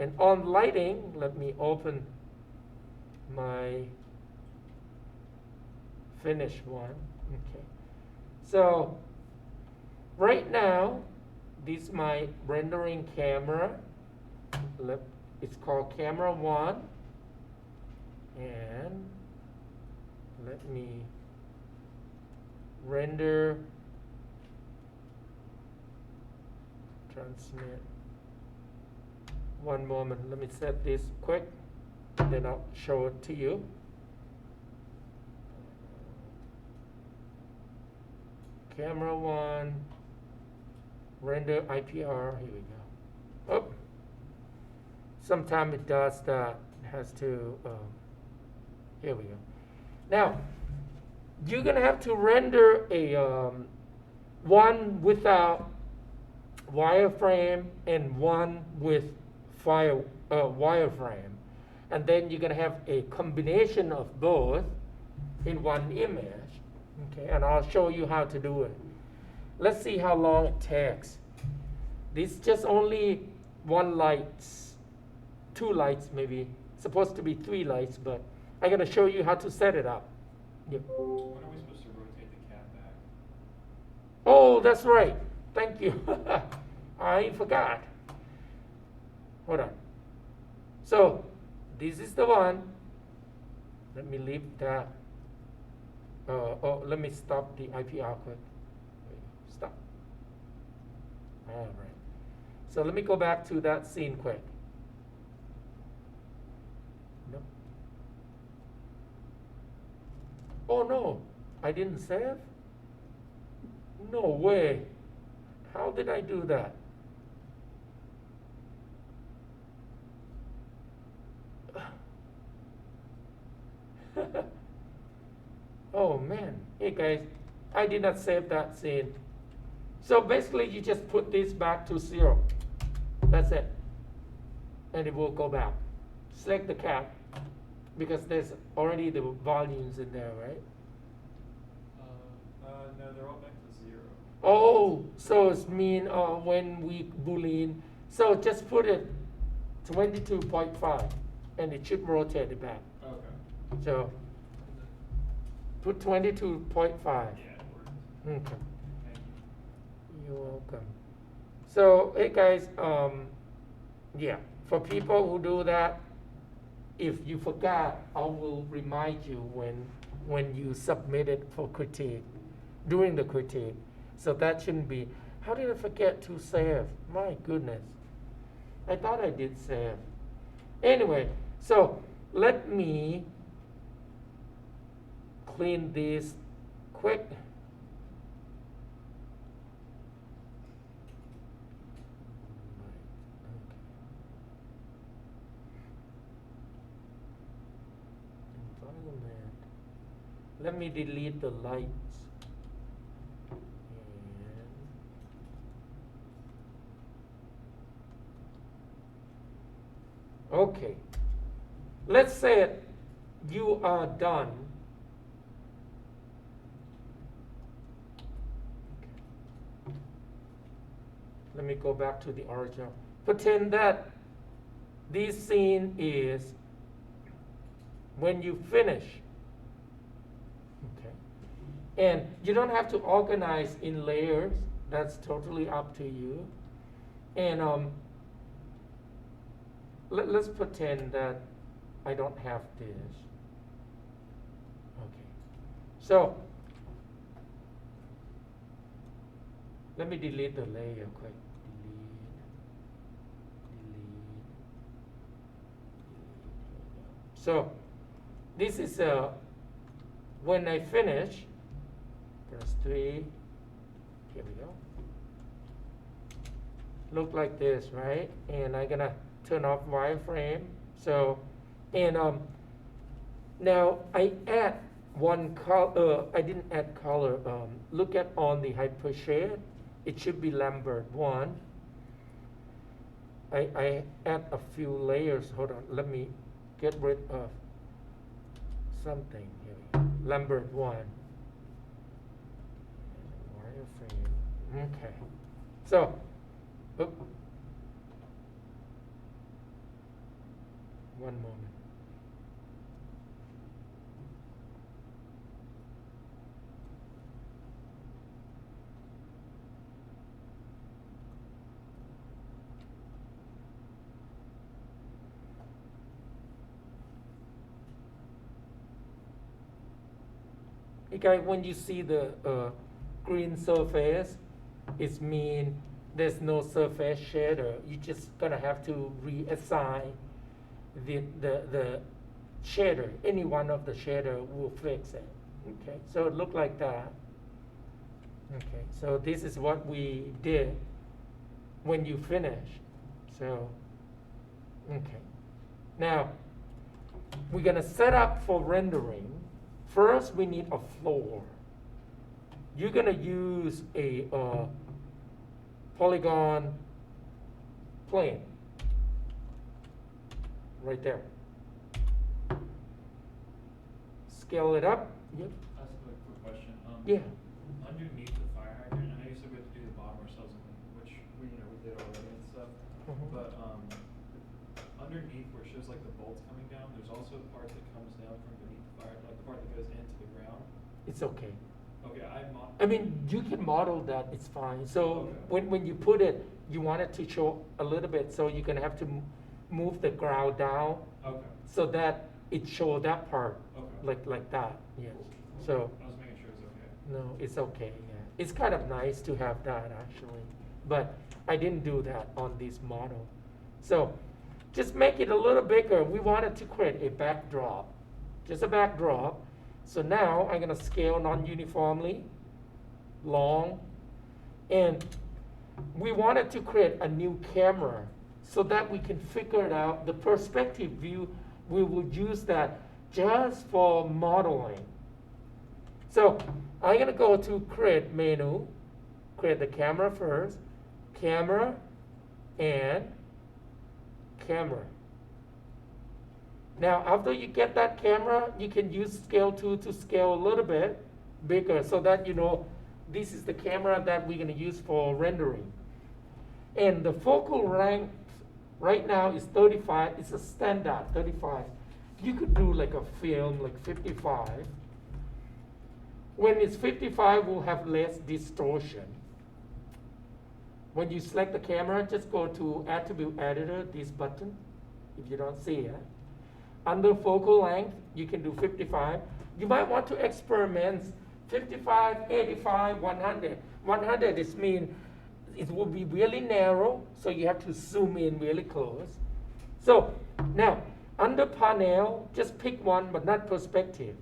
And on lighting, let me open my finish one. Okay. So right now, this is my rendering camera. It's called camera 1. And let me render transmit. One moment, let me set this quick, then I'll show it to you. Camera 1, render IPR, here we go. Oh, sometimes it does that, it has to, here we go. Now, you're gonna have to render a one without wireframe and one with wireframe, and then you're gonna have a combination of both in one image. Okay, and I'll show you how to do it. Let's see how long it takes. This is just only one light, 2 lights maybe. Supposed to be 3 lights, but I'm gonna show you how to set it up. Yeah. When are we supposed to rotate the cat back? Oh, that's right. Thank you. I forgot. Hold on. So this is the one. Let me leave that. Let me stop the IPR quick. Stop. All right. So let me go back to that scene quick. No. Oh no, I didn't save? No way. How did I do that? Oh man, hey guys, I did not save that scene. So basically you just put this back to 0. That's it. And it will go back. Select the cat, because there's already the volumes in there, right? No, they're all back to 0. Oh, so it's mean when we Boolean. So just put it 22.5 and it should rotate it back. Okay. So put 22.5. Yeah, it worked. Okay. Thank you. You're welcome. So hey guys, yeah, for people who do that, if you forgot, I will remind you when you submit it for critique, during the critique. So that shouldn't be, how did I forget to save? My goodness. I thought I did save. Anyway, so let me clean this quick. Environment. Let me delete the lights. Okay, let's say you are done. Okay. Let me go back to the original. Pretend that this scene is when you finish. Okay, and you don't have to organize in layers. That's totally up to you. And let's pretend that I don't have this. Okay. So let me delete the layer quick. Delete. So this is when I finish, press 3. Here we go. Look like this, right? And I'm gonna turn off wireframe. So, and now I add one color. I didn't add color. Look at on the hypershade. It should be Lambert 1. I add a few layers. Hold on. Let me get rid of something here. Lambert 1. Wireframe. Okay. So, One moment. Okay, when you see the green surface, it means there's no surface shader. You're just gonna have to reassign the shader. Any one of the shader will fix it. Okay, so it look like that. Okay, so this is what we did when you finish. So, okay. Now, we're gonna set up for rendering. First, we need a floor. You're gonna use a polygon plane right there. Scale it up. Yep. Ask a quick question. Yeah. Underneath the fire hydrant, I know you said we have to do the bottom ourselves, which we did already and stuff. Mhm. But underneath where it shows like the bolts coming down, there's also a part that comes down from beneath the fire, like the part that goes into the ground. It's okay. Okay, I mean, you can model that, it's fine. So Okay. when you put it, you want it to show a little bit, so you're gonna have to move the ground down Okay. so that it show that part, Okay. like that, yes. Cool. So, I was making sure it was okay. no, it's okay, yeah. It's kind of nice to have that actually, but I didn't do that on this model. So, just make it a little bigger. We wanted to create a backdrop, just a backdrop. So now I'm gonna scale non-uniformly, long, and we wanted to create a new camera so that we can figure it out. The perspective view, we will use that just for modeling. So I'm gonna go to create menu, create the camera first, camera, and camera. Now, after you get that camera, you can use scale tool to scale a little bit bigger so that you know this is the camera that we're going to use for rendering. And the focal length right now is 35. It's a standard 35. You could do like a film like 55. When it's 55, we'll have less distortion. When you select the camera, just go to Attribute Editor, this button, if you don't see it. Under focal length, you can do 55. You might want to experiment 55, 85, 100. 100 is mean it will be really narrow, so you have to zoom in really close. So now, under panel, just pick one, but not perspective.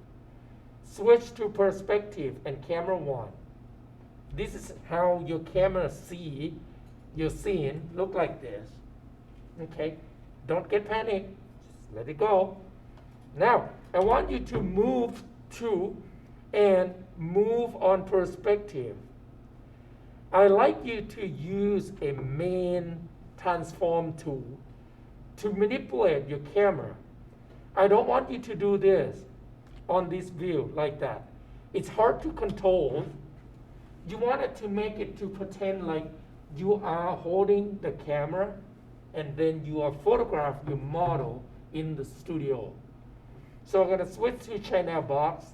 Switch to perspective and camera 1. This is how your camera see your scene look like this. Okay, don't get panicked. Just let it go. Now, I want you to move to and move on perspective. I like you to use a main transform tool to manipulate your camera. I don't want you to do this on this view like that. It's hard to control. You want it to make it to pretend like you are holding the camera and then you are photographing your model in the studio. So I'm going to switch to channel box.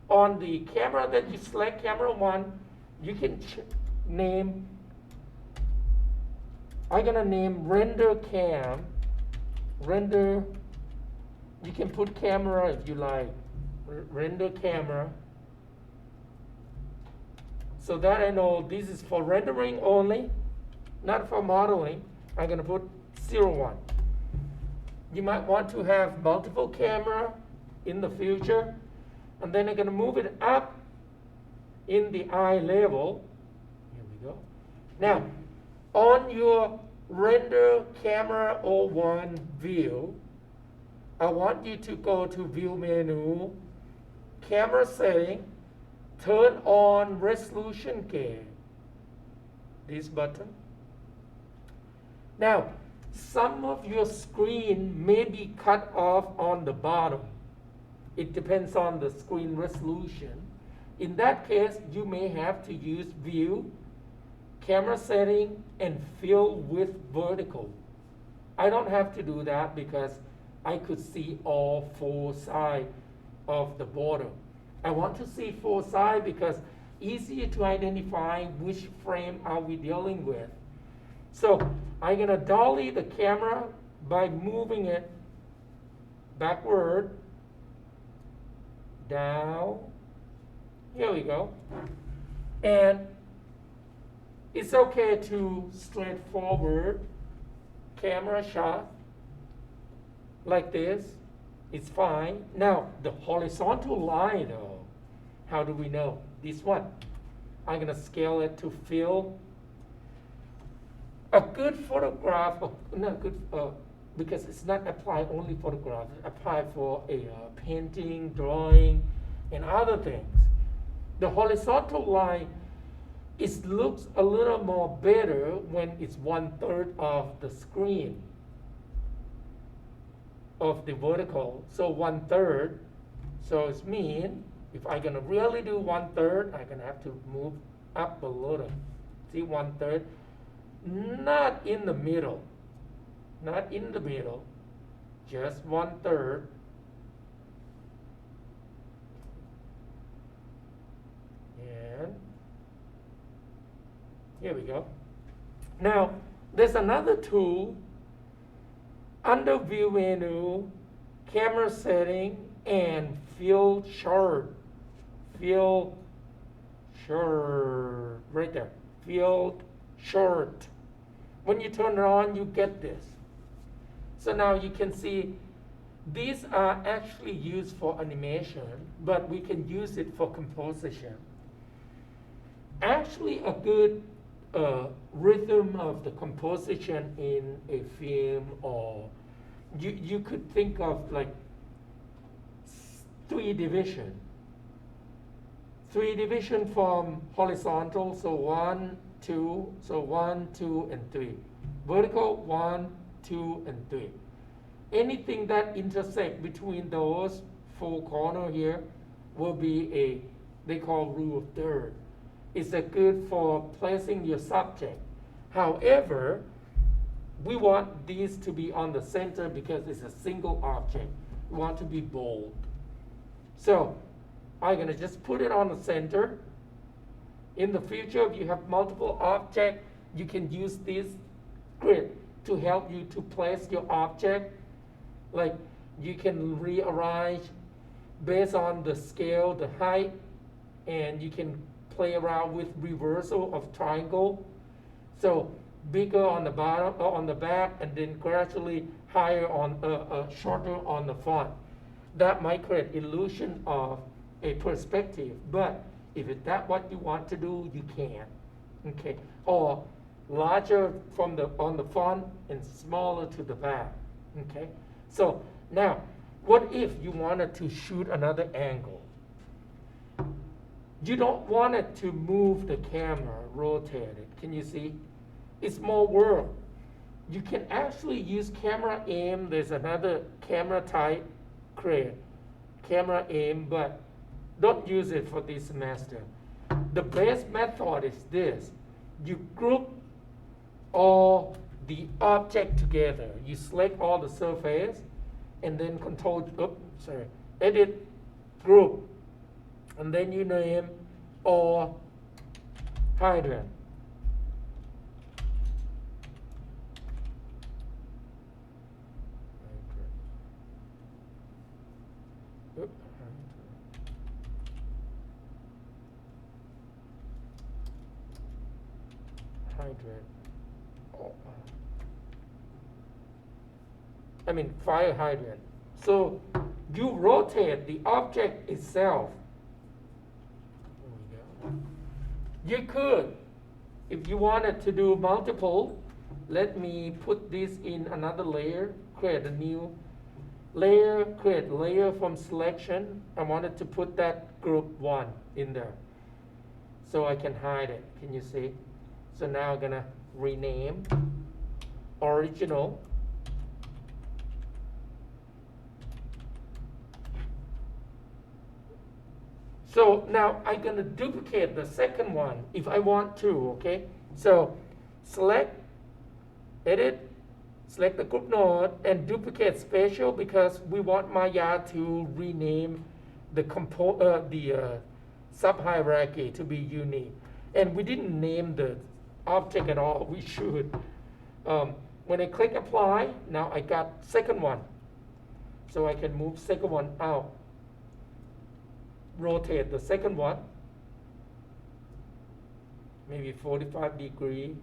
On the camera that you select, camera 1, you can name, I'm going to name render cam, render, you can put camera if you like, render camera. So that I know this is for rendering only, not for modeling. I'm going to put 01. You might want to have multiple camera in the future. And then I'm going to move it up in the eye level. Here we go. Now, on your render camera 01 view, I want you to go to view menu, camera setting, turn on resolution gain. This button. Now, some of your screen may be cut off on the bottom. It depends on the screen resolution. In that case, you may have to use view, camera setting, and fill with vertical. I don't have to do that because I could see all four sides of the border. I want to see four sides because easier to identify which frame are we dealing with. So I'm gonna dolly the camera by moving it backward, down, here we go. And it's okay to straightforward camera shot like this. It's fine. Now, the horizontal line though, how do we know? This one. I'm gonna scale it to fill. A good photograph, not good, because it's not applied only photograph, it's applied for a painting, drawing, and other things. The horizontal line, it looks a little more better when it's 1/3 of the screen of the vertical. So 1/3, so it's mean if I'm gonna really do 1/3, I'm gonna have to move up a little. See 1/3, not in the middle, not in the middle, just 1/3. And here we go. Now, there's another tool under View menu, Camera Setting, and Field Chart. Field Chart, right there. Field Chart. When you turn it on, you get this. So now you can see these are actually used for animation, but we can use it for composition. Actually, a good rhythm of the composition in a film, or you could think of like 3 division. 3 division from horizontal, so 1, 2, so 1, 2, and 3. Vertical, 1, 2, and 3. Anything that intersect between those 4 corners here will be a, they call rule of third. It's a good for placing your subject. However, we want these to be on the center because it's a single object. We want to be bold. So I'm gonna just put it on the center. In the future, if you have multiple objects, you can use this grid to help you to place your object. Like you can rearrange based on the scale, the height, and you can play around with reversal of triangle. So bigger on the bottom, on the back, and then gradually higher on, shorter on the front. That might create illusion of a perspective, but if it's that what you want to do, you can. Okay, or larger from the on the front and smaller to the back. Okay, so now what if you wanted to shoot another angle? You don't want it to move the camera, rotate it. Can you see? It's more work. You can actually use camera aim. There's another camera type, create camera aim, but don't use it for this semester. The best method is this. You group all the object together. You select all the surface and then edit group. And then you name all hydrant. Hydrant. I mean fire hydrant. So you rotate the object itself. You could, if you wanted to do multiple, let me put this in another layer, create a new layer, create layer from selection. I wanted to put that group 1 in there. So I can hide it, can you see? So now I'm gonna rename original. So now I'm gonna duplicate the second one if I want to, okay? So select, edit, Select the group node and duplicate spatial because we want Maya to rename the sub-hierarchy to be unique. And we didn't name the object at all. We should. When I click apply, now I got second one. So I can move second one out. Rotate the second one, maybe 45 degree.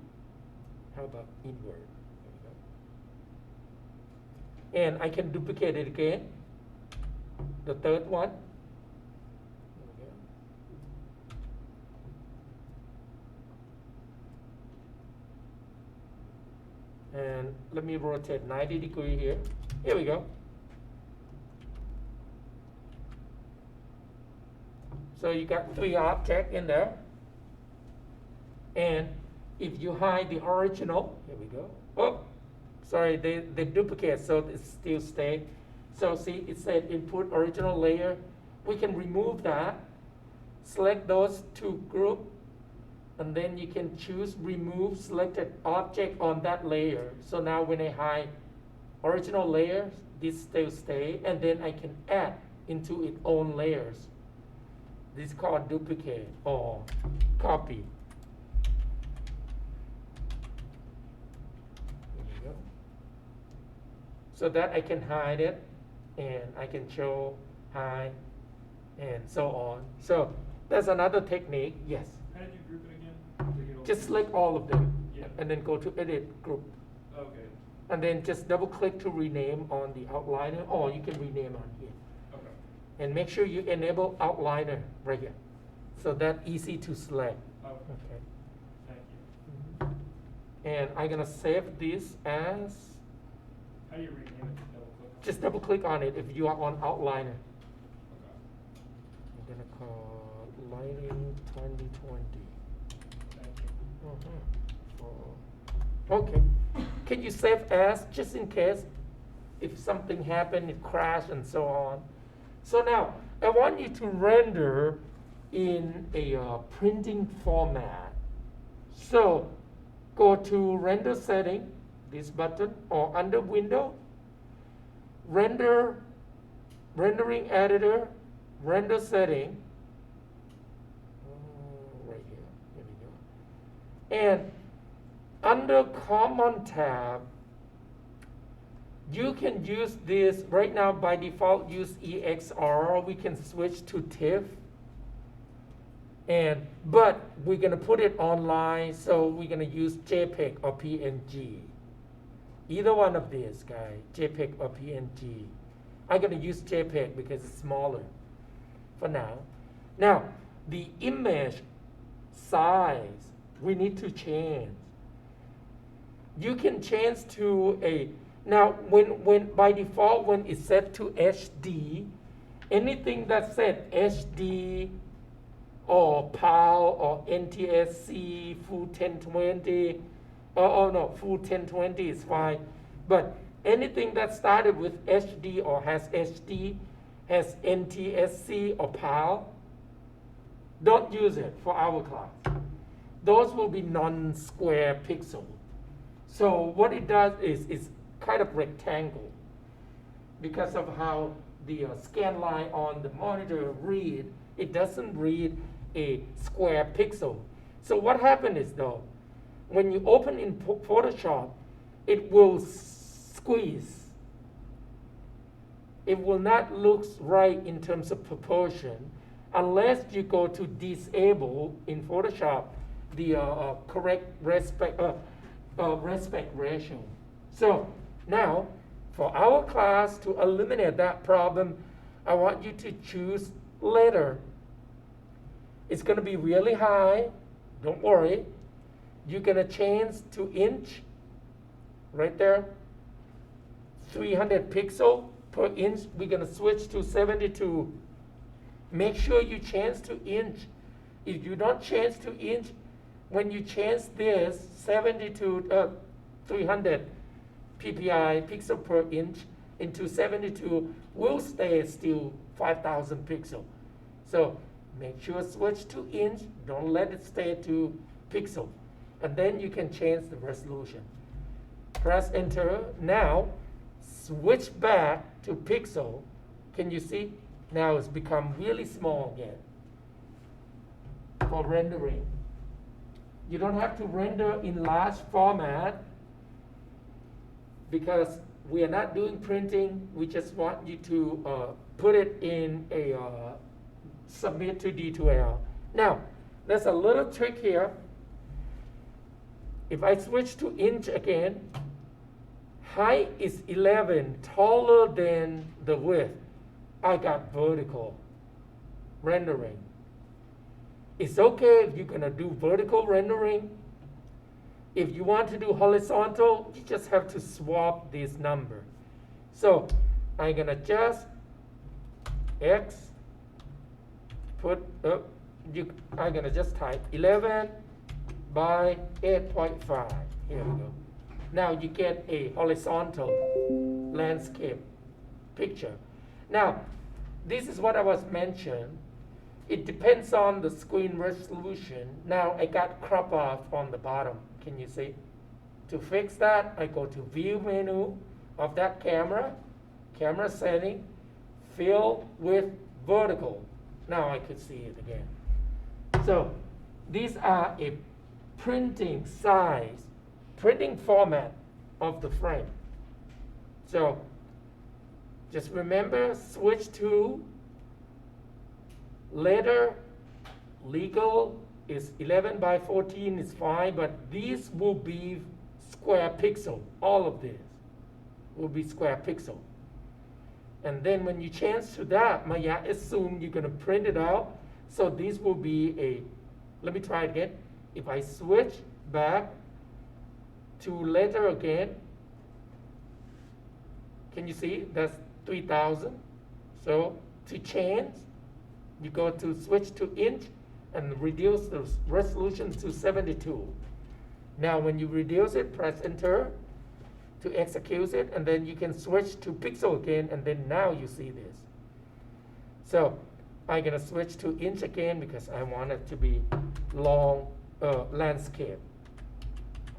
How about inward? And I can duplicate it again. The third one. And let me rotate 90 degree here. Here we go. So you got 3 objects in there. And if you hide the original, here we go. Oh, sorry, they duplicate, so it still stay. So see, it said input original layer. We can remove that. Select those 2 groups, and then you can choose remove selected object on that layer. So now when I hide original layers, this still stay, and then I can add into its own layers. This is called duplicate or copy. There you go. So that I can hide it, and I can show, hide, and so on. So that's another technique. Yes. How did you group it again? To get all Just the- select all of them, Yeah. and then go to edit group. Okay. And then just double click to rename on the outliner, or you can rename on here. Okay. And make sure you enable outliner right here. So that easy to select. Okay. Okay. Thank you. And I'm gonna save this as, How do you rename it? Double click on it? just double click on it if you are on outliner. Okay. I'm gonna call lighting 2020. Thank you. Okay. Can you save as just in case if something happened, it crashed and so on. So now I want you to render in a printing format. So go to render setting, this button, or under window, rendering editor, render setting, right here, here we go. And under common tab, you can use this, right now by default use EXR, we can switch to TIFF. But we're gonna put it online, so we're gonna use JPEG or PNG. Either one of these, guys, JPEG or PNG. I'm gonna use JPEG because it's smaller for now. Now, the image size, we need to change. You can change to a, now when by default, when it's set to HD, anything that's set HD or PAL or NTSC, full 1020, oh no, full 1020 is fine. But anything that started with HD or has HD, has NTSC or PAL, don't use it for our class. Those will be non-square pixel. So what it does is it's kind of rectangle because of how the scan line on the monitor read. It doesn't read a square pixel. So what happens is though, when you open in Photoshop, it will squeeze. It will not look right in terms of proportion unless you go to disable in Photoshop the correct respect ratio. So now, for our class, to eliminate that problem, I want you to choose letter. It's going to be really high. Don't worry. You're going to change to inch. Right there. 300 pixel per inch. We're going to switch to 72. Make sure you change to inch. If you don't change to inch, when you change this 300 ppi, pixel per inch, into 72, will stay still 5,000 pixel. So make sure switch to inch, don't let it stay to pixel. And then you can change the resolution. Press enter. Now switch back to pixel. Can you see? Now it's become really small again for rendering. You don't have to render in large format because we are not doing printing. We just want you to put it in a submit to D2L. Now, there's a little trick here. If I switch to inch again, height is 11, taller than the width. I got vertical rendering. It's okay if you're gonna do vertical rendering. If you want to do horizontal, you just have to swap this number. So I'm gonna just X, I'm gonna just type 11 by 8.5. Here we go. Now you get a horizontal landscape picture. Now, this is what I was mentioned. It depends on the screen resolution. Now I got crop off on the bottom. Can you see? To fix that, I go to View menu of that camera, camera setting, fill with vertical. Now I could see it again. So these are a printing size, printing format of the frame. So just remember, switch to letter, legal is 11 by 14 is fine, but these will be square pixel. All of this will be square pixel. And then when you change to that, Maya assume you're going to print it out. So this will be a, let me try it again. If I switch back to letter again, can you see? That's 3000. So to change, you go to switch to inch and reduce the resolution to 72. Now when you reduce it, press enter to execute it, and then you can switch to pixel again, and then now you see this. So I'm gonna switch to inch again because I want it to be long landscape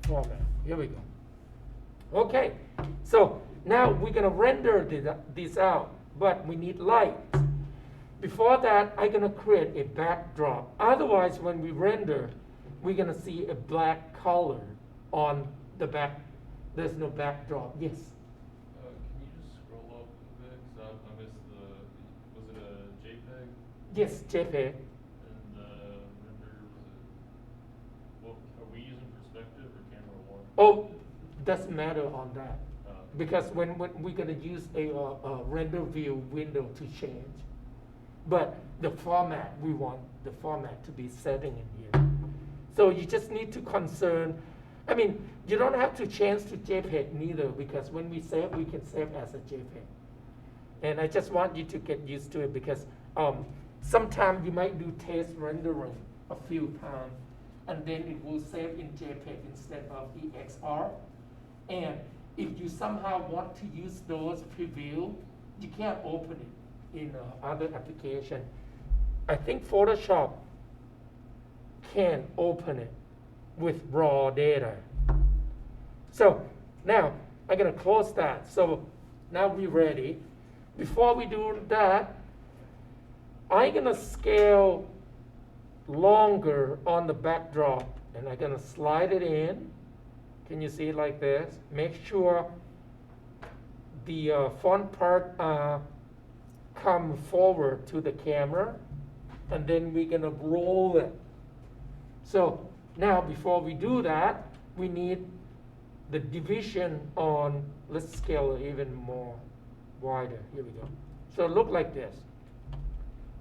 format. Here we go. Okay, so now we're gonna render this out, but we need light. Before that, I'm gonna create a backdrop. Otherwise, when we render, we're gonna see a black color on the back. There's no backdrop. Yes? Can you just scroll up a bit? Because I missed was it a JPEG? Yes, JPEG. And render, well, are we using perspective or camera one? Oh, doesn't matter on that. Okay. Because when we're gonna use a render view window to change. But the format, we want the format to be setting in here. So you just need to concern, I mean, you don't have to change to JPEG neither, because when we save, we can save as a JPEG. And I just want you to get used to it because sometimes you might do test rendering a few times, and then it will save in JPEG instead of EXR. And if you somehow want to use those preview, you can't open it in other application. I think Photoshop can open it with raw data. So now I'm gonna close that. So now we're ready. Before we do that, I'm gonna scale longer on the backdrop, and I'm gonna slide it in. Can you see it like this? Make sure the font part come forward to the camera, and then we're gonna roll it. So now before we do that, we need the division on, let's scale it even more wider. Here we go. So look like this.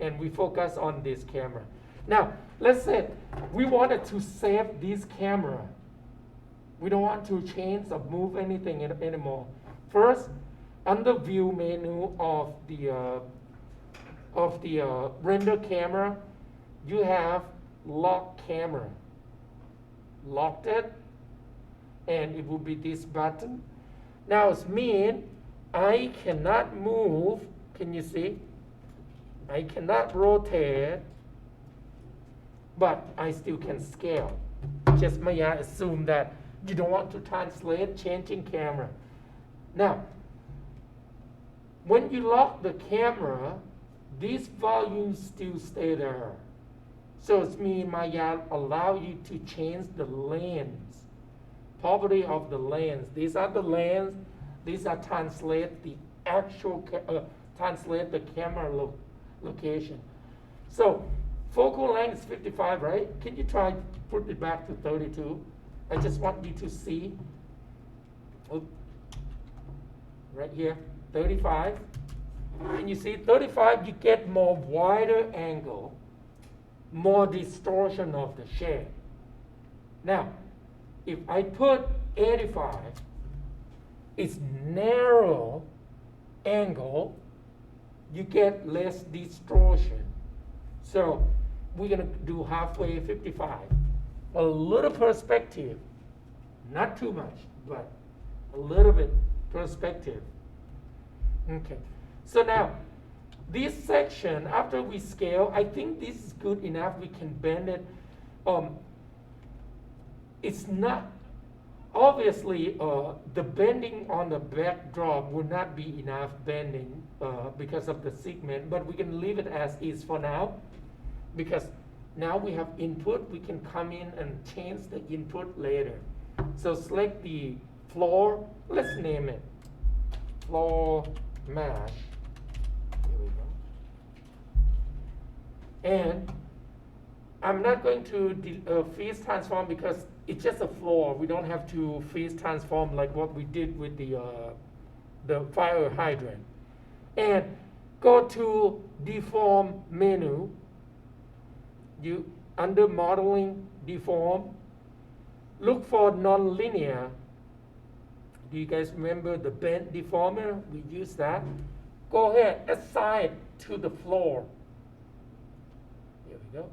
And we focus on this camera. Now, let's say we wanted to save this camera. We don't want to change or move anything anymore. First, under View menu of the render camera, you have Lock Camera. Locked it, and it will be this button. Now it means I cannot move. Can you see? I cannot rotate, but I still can scale. Just Maya assume that You don't want to translate changing camera. Now, when you lock the camera, these volumes still stay there. So it means Maya allow you to change the lens, property of the lens. These are the lens. These are translate the actual translate the camera location. So focal length is 55, right? Can you try to put it back to 32? I just want you to see. Oop. Right here, 35. And you see 35, you get more wider angle, more distortion of the shape. Now, if I put 85, it's narrow angle, you get less distortion. So we're gonna do halfway 55. A little perspective, not too much, but a little bit perspective. Okay, so now this section, after we scale, I think this is good enough. We can bend it. It's not, obviously, the bending on the backdrop would not be enough bending because of the segment, but we can leave it as is for now, because now we have input. We can come in and change the input later. So select the floor, let's name it floor mesh. Here we go. And I'm not going to phase transform because it's just a floor. We don't have to phase transform like what we did with the fire hydrant. And go to deform menu. You under modeling deform, look for nonlinear. Do you guys remember the bend deformer? We use that. Go ahead, assign to the floor. Here we go.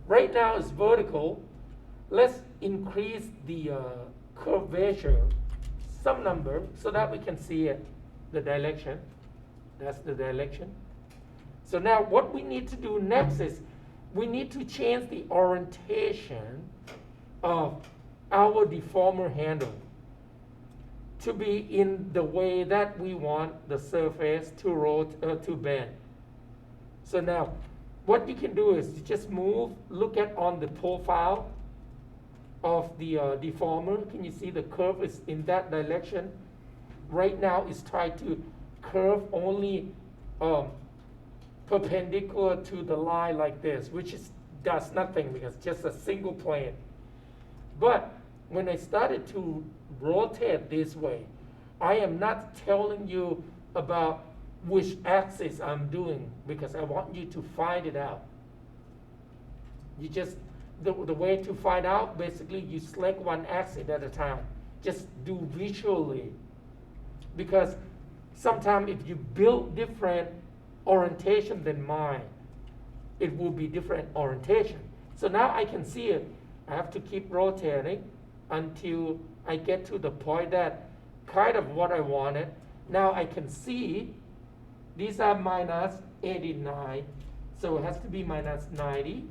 Right now it's vertical. Let's increase the curvature, some number, so that we can see it, the direction. That's the direction. So now what we need to do next is we need to change the orientation of our deformer handle to be in the way that we want the surface to bend. So now what you can do is you just move, look at on the profile of the deformer. Can you see the curve is in that direction? Right now it's trying to curve only perpendicular to the line like this, which does nothing because it's just a single plane. But when I started to rotate this way, I am not telling you about which axis I'm doing because I want you to find it out. You just, the way to find out, basically you select one axis at a time. Just do visually. Because sometimes if you build different orientation than mine, it will be different orientation. So now I can see it. I have to keep rotating until I get to the point that kind of what I wanted. Now I can see these are minus 89, so it has to be minus 90.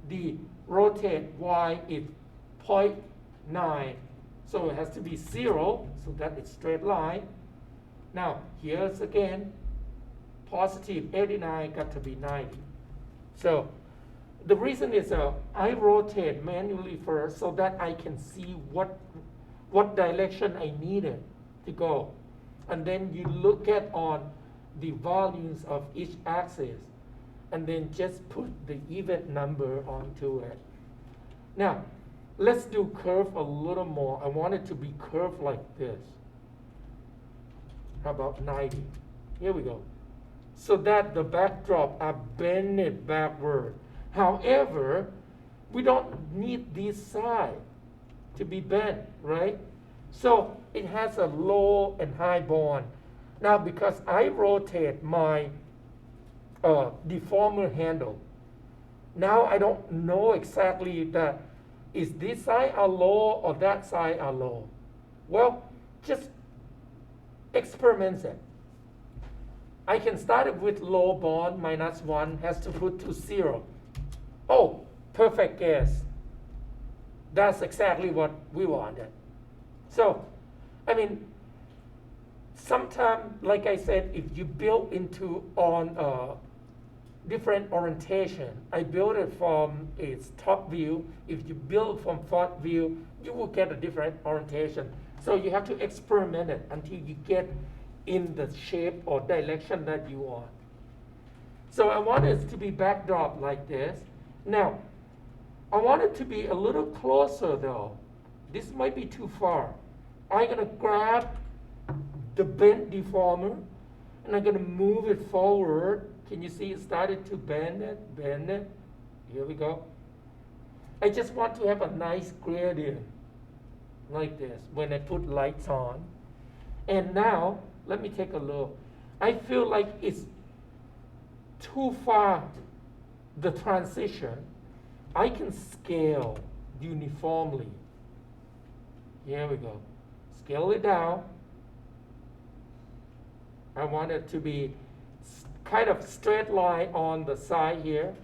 The rotate y is 0.9, so it has to be 0, so that is straight line. Now here's again, positive 89 got to be 90. So the reason is I rotate manually first so that I can see what direction I needed to go. And then you look at on the volumes of each axis and then just put the even number onto it. Now, let's do curve a little more. I want it to be curved like this. How about 90? Here we go. So that the backdrop are bended backward. However, we don't need this side to be bent, right? So it has a low and high bond. Now because I rotate my deformer handle, now I don't know exactly that is this side are low or that side are low. Well, just experiment it. I can start it with low bond, -1, has to put to 0. Oh, perfect guess. that's exactly what we wanted. So, I mean, sometimes, like I said, if you build into on different orientation, I build it from its top view. If you build from front view, you will get a different orientation. So you have to experiment it until you get in the shape or direction that you want. So I want it to be backdrop like this. Now, I want it to be a little closer though. This might be too far. I'm gonna grab the bend deformer and I'm gonna move it forward. Can you see it started to bend it, bend it? Here we go. I just want to have a nice gradient like this when I put lights on. And now, let me take a look. I feel like it's too far, the transition. I can scale uniformly. Here we go. Scale it down. I want it to be kind of straight line on the side here.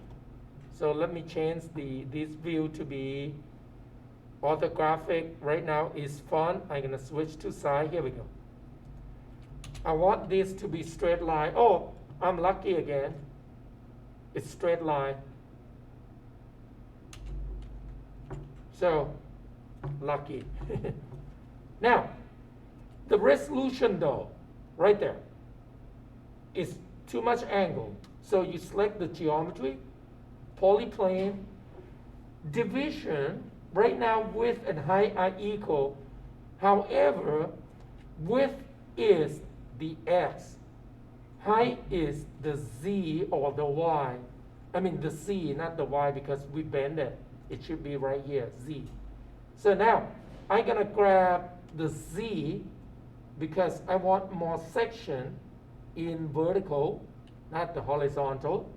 So let me change this view to be orthographic. Right now is front. I'm gonna switch to side. Here we go. I want this to be straight line. Oh, I'm lucky again. It's straight line. So, lucky. Now, the resolution though, right there, is too much angle. So you select the geometry, polyplane, division. Right now width and height are equal. However, width is the X. Height is the Z or the Y. I mean the Z, not the Y, because we bend it. It should be right here, Z. So now, I'm gonna grab the Z because I want more section in vertical, not the horizontal.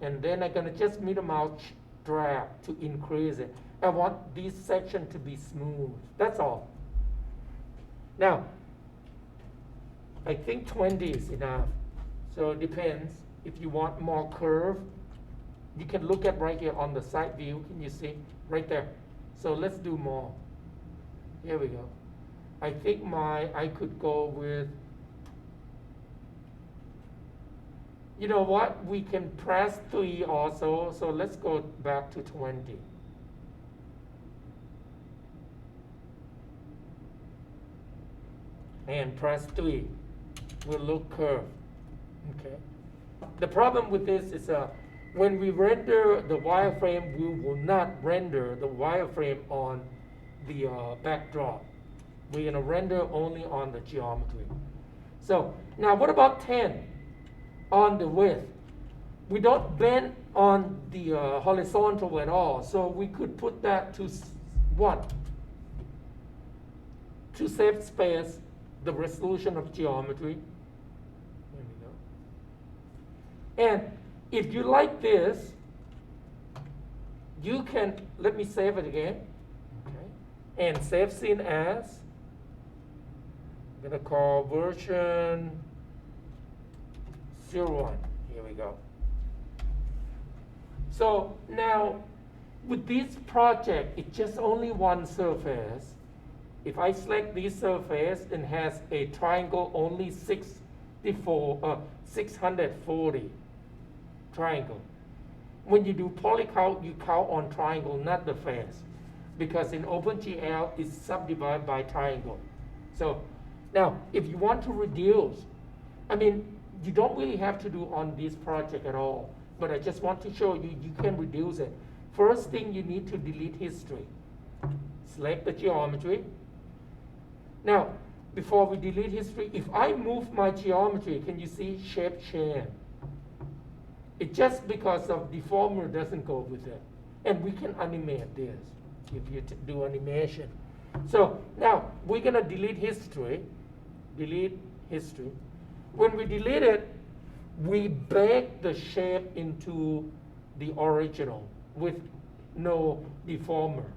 And then I'm gonna just middle mouse drag to increase it. I want this section to be smooth. That's all. Now, I think 20 is enough. So it depends. If you want more curve, you can look at right here on the side view. Can you see? Right there. So let's do more. Here we go. I think I could go with, you know what? We can press 3 also. So let's go back to 20. And press 3 will look curved. Okay. The problem with this is when we render the wireframe, we will not render the wireframe on the backdrop. We're going to render only on the geometry. So now what about 10 on the width? We don't bend on the horizontal at all. So we could put that to 1 to save space, the resolution of geometry. There we go. And if you like this, you can, let me save it again. Okay. And save scene as, I'm gonna call version 01. Here we go. So now, with this project, it's just only one surface. If I select this surface, it has a triangle only 640 triangle. When you do poly count, you count on triangle, not the face. Because in OpenGL, it's subdivided by triangle. So now, if you want to reduce, I mean, you don't really have to do on this project at all. But I just want to show you, you can reduce it. First thing, you need to delete history. Select the geometry. Now, before we delete history, if I move my geometry, can you see shape change? It's just because of deformer doesn't go with it. And we can animate this if you do animation. So now we're gonna delete history. Delete history. When we delete it, we bake the shape into the original with no deformer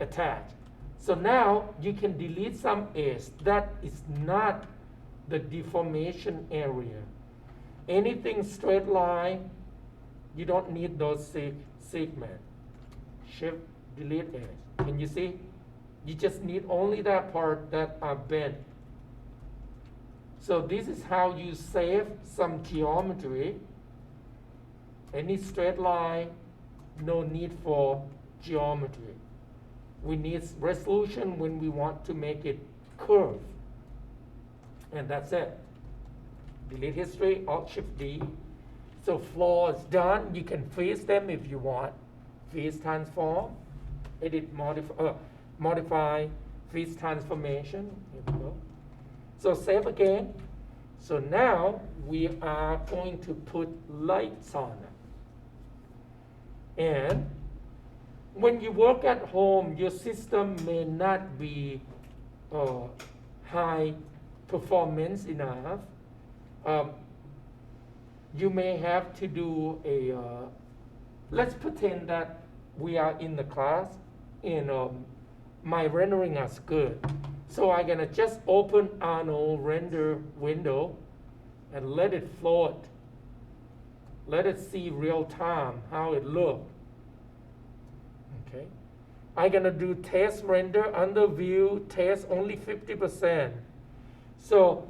attached. So now you can delete some edge that is not the deformation area. Anything straight line, you don't need those segments. Shift delete edge. Can you see? You just need only that part that are bent. So this is how you save some geometry. Any straight line, no need for geometry. We need resolution when we want to make it curve. And that's it. Delete history, Alt Shift D. So floor is done. You can freeze them if you want. Freeze transform, edit, modify, freeze transformation. Here we go. So save again. So now we are going to put lights on it. And when you work at home, your system may not be high performance enough. You may have to do a, let's pretend that we are in the class and my rendering is good. So I'm gonna just open Arno render window and let it float. Let it see real time how it looks. Okay. I'm gonna do test render under view, test only 50%. So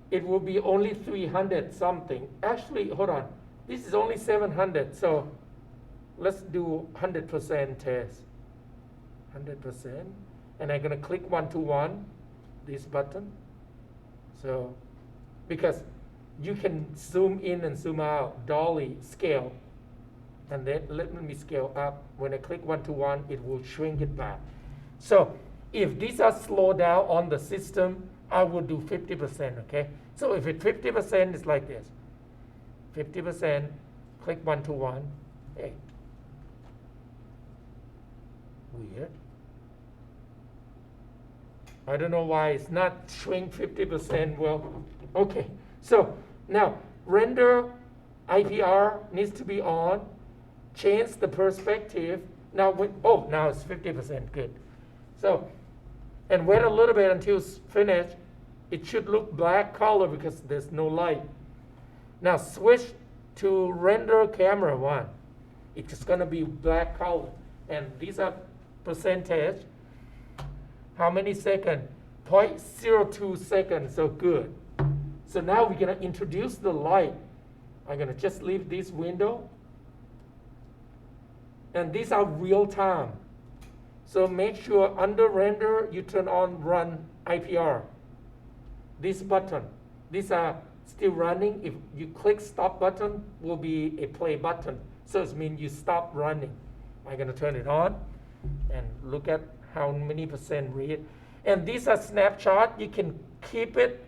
it will be only 300 something. Actually, hold on. This is only 700. So let's do 100% test. 100%. And I'm going to click 1-to-1, this button. So, because you can zoom in and zoom out, dolly, scale. And then let me scale up. When I click 1-to-1, it will shrink it back. So if these are slowed down on the system, I will do 50%, okay? So if it's 50%, it's like this. 50%, click 1-to-1. Hey. Weird. I don't know why it's not shrink 50%. Well, okay. So now render IPR needs to be on. Change the perspective. Now, now it's 50%. Good. So, and wait a little bit until it's finished. It should look black color because there's no light. Now switch to render camera 1. It's just going to be black color. And these are percentage. How many seconds? 0.02 seconds, so good. So now we're going to introduce the light. I'm going to just leave this window. And these are real time. So make sure under render, you turn on run IPR. This button, these are still running. If you click stop button, will be a play button. So it means you stop running. I'm going to turn it on and look at how many percent read. And these are snapshot. You can keep it.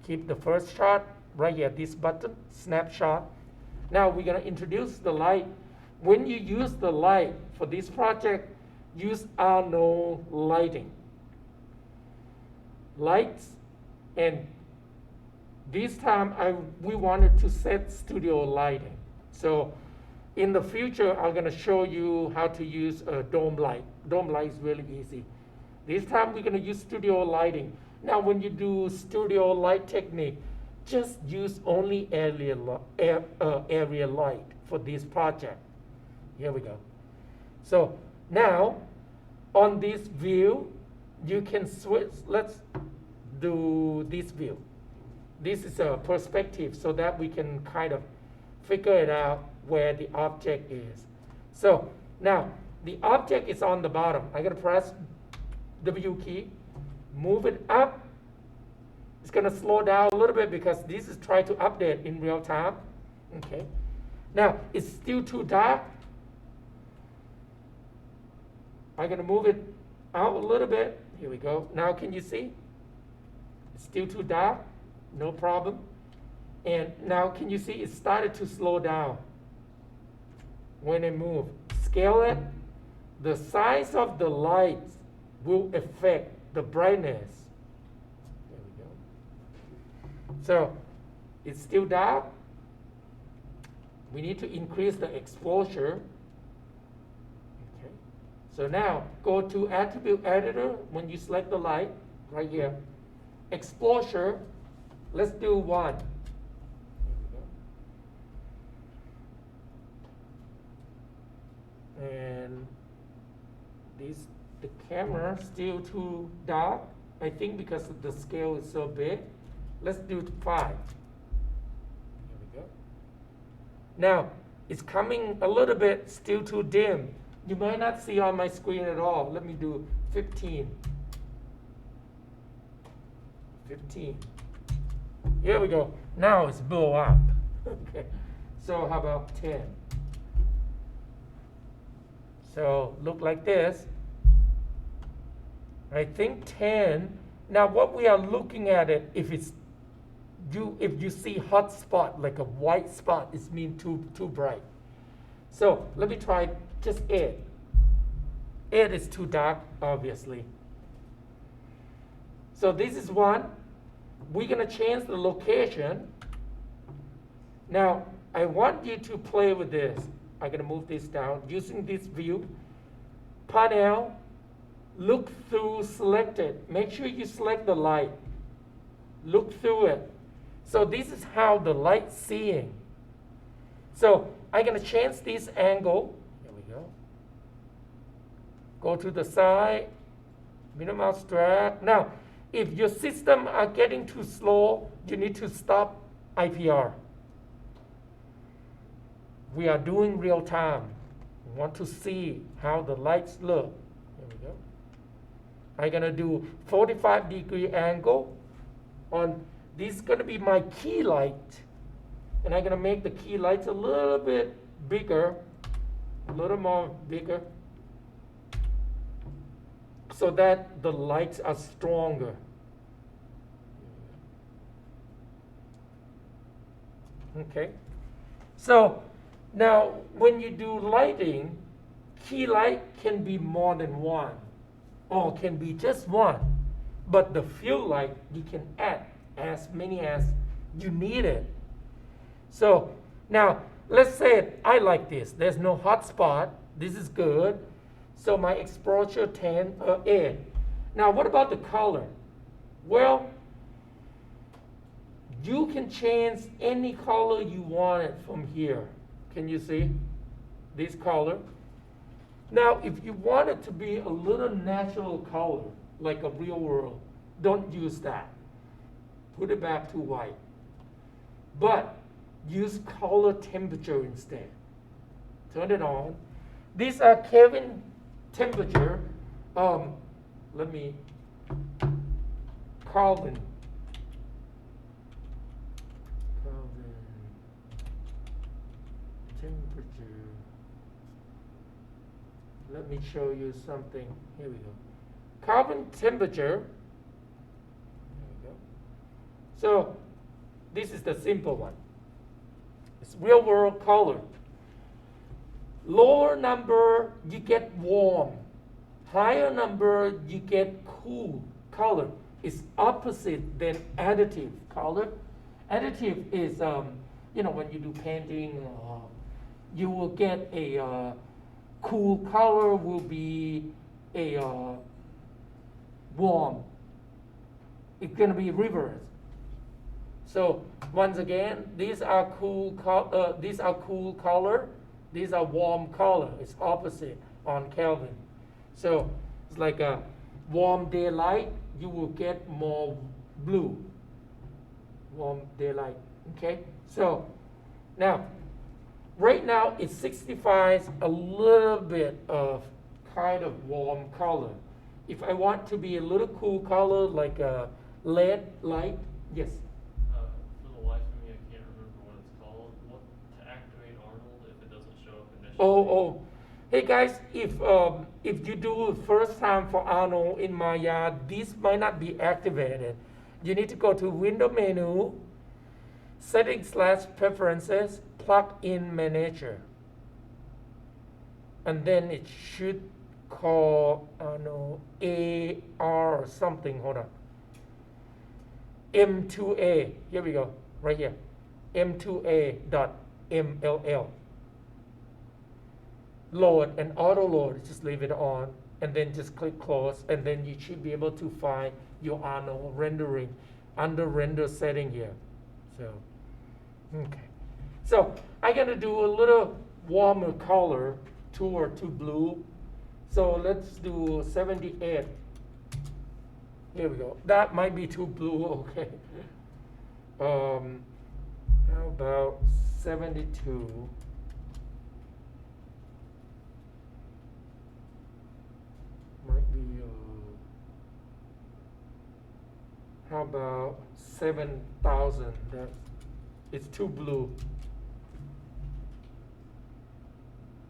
Keep the first shot right here, this button, snapshot. Now we're going to introduce the light. When you use the light for this project, use Arno lighting. Lights, and this time we wanted to set studio lighting. So in the future, I'm going to show you how to use a dome light. Dome light is really easy. This time we're going to use studio lighting. Now when you do studio light technique, just use only area light for this project. Here we go. So now on this view, you can switch. Let's do this view. This is a perspective so that we can kind of figure it out where the object is. So now the object is on the bottom. I'm going to press W key, move it up. It's going to slow down a little bit because this is trying to update in real time. Okay. Now it's still too dark. I'm going to move it out a little bit. Here we go. Now can you see? It's still too dark. No problem. And now can you see it started to slow down when I move. Scale it. The size of the lights will affect the brightness. There we go. So it's still dark. We need to increase the exposure. Okay. So now go to Attribute Editor when you select the light right here. Exposure, let's do 1. this, the camera still too dark. I think because the scale is so big. Let's do 5. Here we go. Now, it's coming a little bit still too dim. You might not see on my screen at all. Let me do 15. 15. Here we go. Now it's blow up. Okay. So how about 10? So look like this. I think 10. Now what we are looking at it, if you see hot spot like a white spot, it means too bright. So let me try just 8. 8 is too dark, obviously. So this is 1. We're gonna change the location. Now I want you to play with this. I'm gonna move this down using this view. Panel, look through selected. Make sure you select the light. Look through it. So this is how the light's seeing. So I'm gonna change this angle. Here we go. Go to the side, minimize drag. Now, if your system are getting too slow, you need to stop IPR. We are doing real time. We want to see how the lights look. Here we go. I'm gonna do 45-degree angle on, this is gonna be my key light. And I'm gonna make the key lights a little bit bigger, a little more bigger, so that the lights are stronger. Okay. So now when you do lighting, key light can be more than 1 or can be just 1. But the field light, you can add as many as you need it. So now let's say I like this. There's no hot spot. This is good. So my exposure 10 or 8. Now what about the color? Well, you can change any color you want it from here. Can you see this color? Now if you want it to be a little natural color, like a real world, don't use that. Put it back to white. But use color temperature instead. Turn it on. These are Kelvin temperature. Let me, Kelvin temperature. Let me show you something. Here we go. Kelvin temperature. There we go. So this is the simple one. It's real world color. Lower number, you get warm. Higher number, you get cool color. It's opposite than additive color. Additive is, when you do painting, you will get a cool color will be a warm. It's gonna be reverse. So once again, these are cool color. These are warm color. It's opposite on Kelvin. So it's like a warm daylight. You will get more blue. Warm daylight. Okay. So now, right now it signifies a little bit of kind of warm color. If I want to be a little cool color, like a LED light, yes. For the life of me, I can't remember what it's called. What to activate Arnold if it doesn't show up initially? Oh. Hey guys, if you do it first time for Arnold in Maya, this might not be activated. You need to go to Window menu, Settings/Preferences, Plug-in Manager, and then it should call AR or something. Hold on. M2A. Here we go. Right here. M2A.mll. Load and auto load. Just leave it on, and then just click close, and then you should be able to find your Arnold rendering under render setting here. So, okay. So I'm gonna do a little warmer color, 2 or 2 blue. So let's do 78. Here we go. That might be too blue, okay. How about 72? Might be, how about 7,000? It's too blue.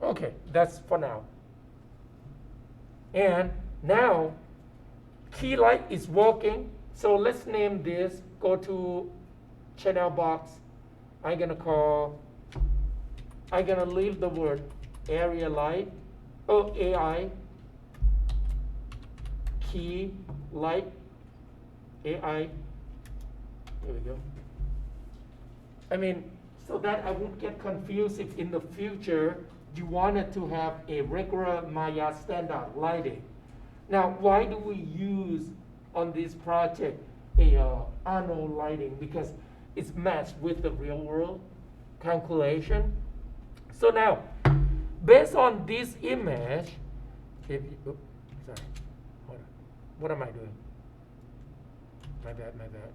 Okay, that's for now. And now, key light is working. So let's name this. Go to channel box. I'm gonna leave the word area light, AI, key light, AI. There we go. I mean, so that I won't get confused if in the future you wanted to have a regular Maya standard lighting. Now, why do we use on this project a Arnold lighting? Because it's matched with the real world calculation. So now, based on this image, if you, sorry, hold on. What am I doing? My bad, my bad.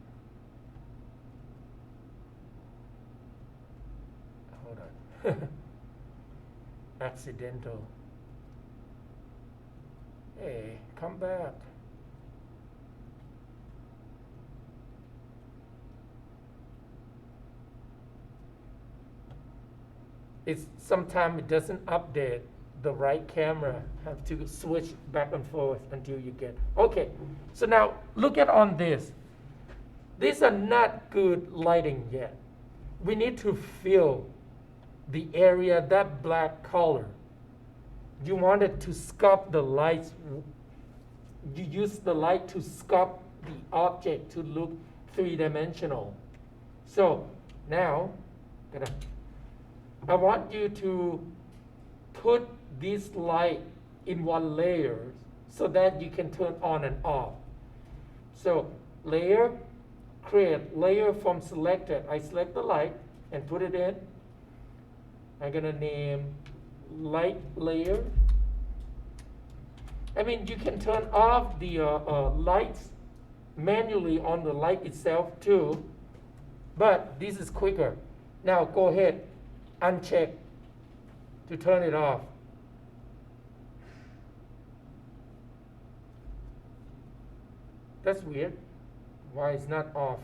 Hold on. Accidental. Hey, come back. It's sometimes it doesn't update the right camera. Have to switch back and forth until you get. Okay, so now look at on this. These are not good lighting yet. We need to fill the area, that black color. You wanted to sculpt the lights. You use the light to sculpt the object to look three-dimensional. So now, I want you to put this light in one layer so that you can turn on and off. So layer, create layer from selected. I select the light and put it in. I'm gonna name light layer. I mean, you can turn off the lights manually on the light itself too, but this is quicker. Now go ahead, uncheck to turn it off. That's weird. Why it's not off?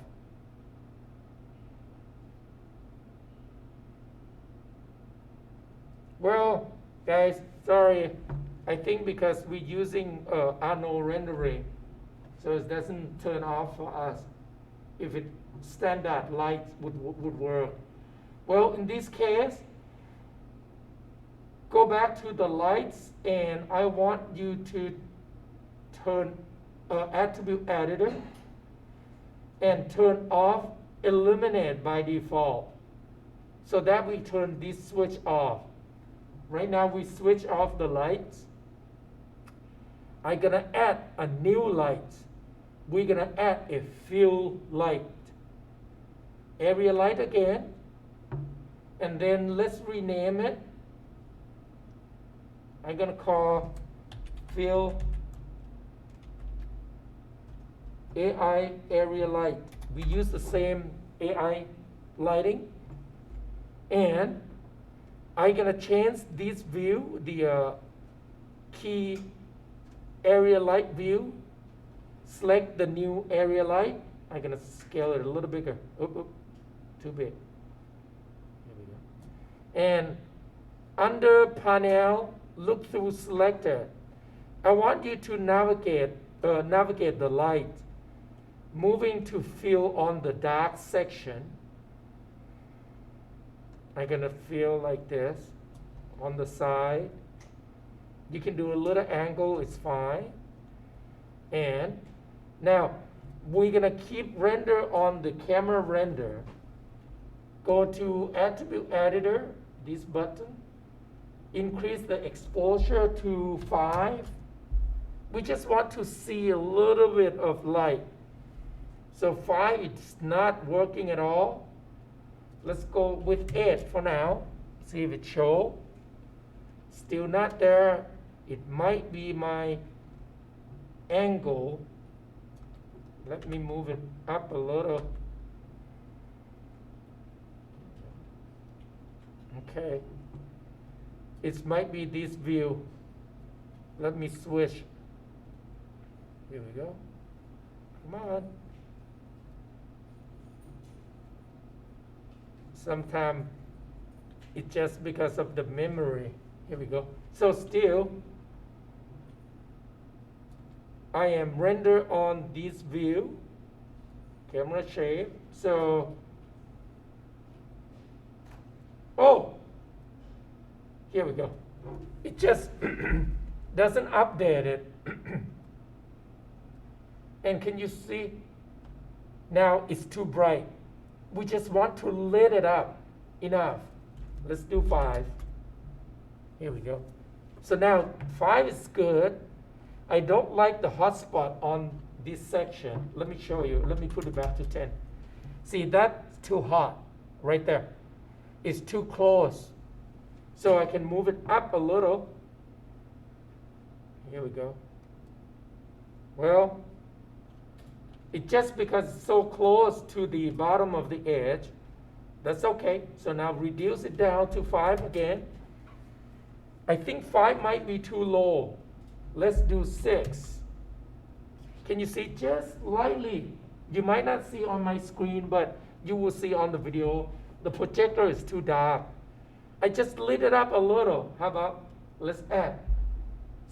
Well, guys, sorry. I think because we're using Arnold rendering, so it doesn't turn off for us. If it standard lights would work. Well, in this case, go back to the lights, and I want you to turn attribute editor and turn off illuminate by default, so that we turn this switch off. Right now we switch off the lights. I'm gonna add a new light. We're gonna add a fill light. Area light again. And then let's rename it. I'm gonna call fill AI area light. We use the same AI lighting. And I'm gonna change this view, the key area light view. Select the new area light. I'm gonna scale it a little bigger. Oop, too big. There we go. And under panel, look through selector. I want you to navigate the light, moving to fill on the dark section. I'm gonna fill like this on the side. You can do a little angle, it's fine. And now we're gonna keep render on the camera render. Go to attribute editor, this button. Increase the exposure to 5. We just want to see a little bit of light. So 5, it's not working at all. Let's go with 8 for now. See if it shows. Still not there. It might be my angle. Let me move it up a little. Okay. It might be this view. Let me switch. Here we go. Come on. Sometimes it's just because of the memory. Here we go. So still, I am render on this view, camera shape. So, oh, here we go. It just doesn't update it. And can you see? Now it's too bright. We just want to lit it up enough. Let's do 5. Here we go. So now 5 is good. I don't like the hotspot on this section. Let me show you. Let me put it back to 10. See, that's too hot right there. It's too close. So I can move it up a little. Here we go. Well, it's just because it's so close to the bottom of the edge. That's okay. So now reduce it down to 5 again. I think 5 might be too low. Let's do 6. Can you see just lightly? You might not see on my screen, but you will see on the video. The projector is too dark. I just lit it up a little. How about, let's add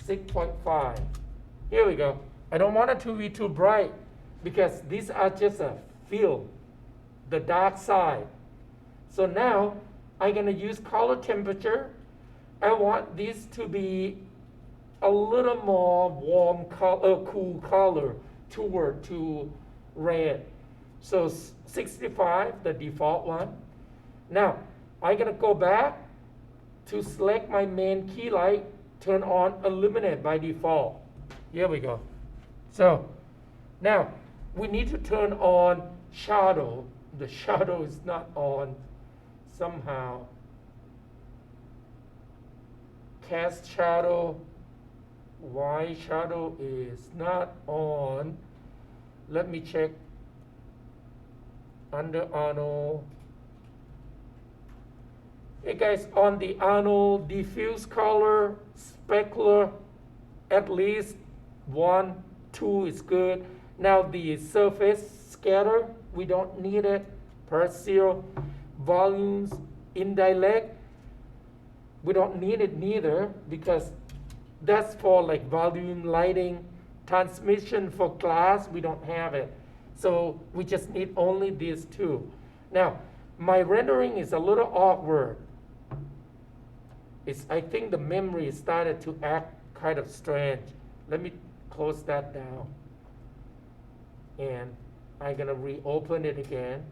6.5. Here we go. I don't want it to be too bright because these are just a field, the dark side. So now I'm going to use color temperature. I want this to be a little more warm color, cool color toward to red. So 65, the default one. Now I'm going to go back to select my main key light, turn on illuminate by default. Here we go. So now we need to turn on shadow. The shadow is not on somehow. Cast shadow, Y shadow is not on. Let me check under Arnold. Hey guys, on the Arnold diffuse color, specular, at least 1, 2 is good. Now the surface scatter, we don't need it. Partial volumes, indirect, we don't need it neither because that's for like volume lighting. Transmission for glass, we don't have it. So we just need only these 2. Now, my rendering is a little awkward. I think the memory started to act kind of strange. Let me close that down. And I'm going to reopen it again.